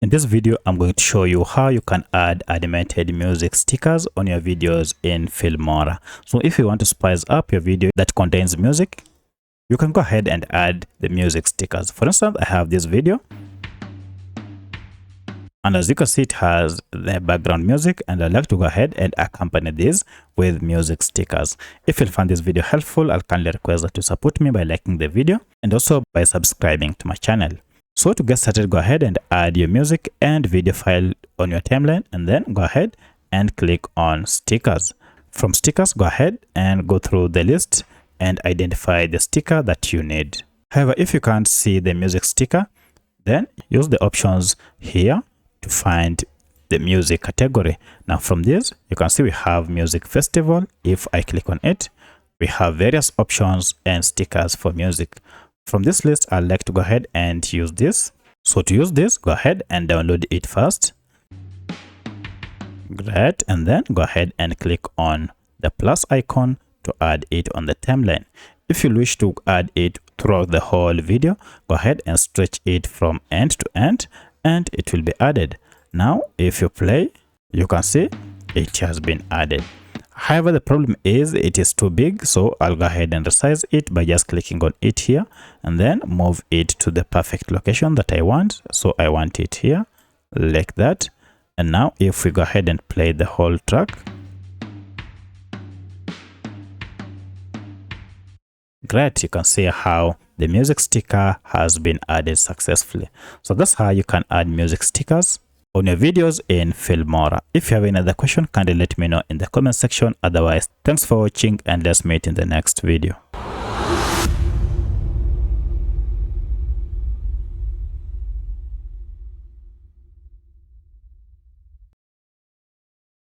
In this video, I'm going to show you how you can add animated music stickers on your videos in Filmora. So if you want to spice up your video that contains music, you can go ahead and add the music stickers. For instance, I have this video, and as you can see, it has the background music, and I'd like to go ahead and accompany this with music stickers. If you find this video helpful, I'll kindly request that you support me by liking the video and also by subscribing to my channel. So to get started, go ahead and add your music and video file on your timeline, and then go ahead and click on stickers. From stickers, go ahead and go through the list and identify the sticker that you need. However, if you can't see the music sticker, then use the options here to find the music category. Now from this, you can see we have music festival. If I click on it, we have various options and stickers for music. From this list, I'd like to go ahead and use this. So to use this, go ahead and download it first. Great. And then go ahead and click on the plus icon to add it on the timeline. If you wish to add it throughout the whole video, go ahead and stretch it from end to end and it will be added. Now, if you play, you can see it has been added. However, the problem is it is too big, so I'll go ahead and resize it by just clicking on it here and then move it to the perfect location that I want. So I want it here like that. And now if we go ahead and play the whole track, great, you can see how the music sticker has been added successfully. So that's how you can add music stickers on your videos in Filmora. If you have any other question, kindly let me know in the comment section. Otherwise, thanks for watching and let's meet in the next video.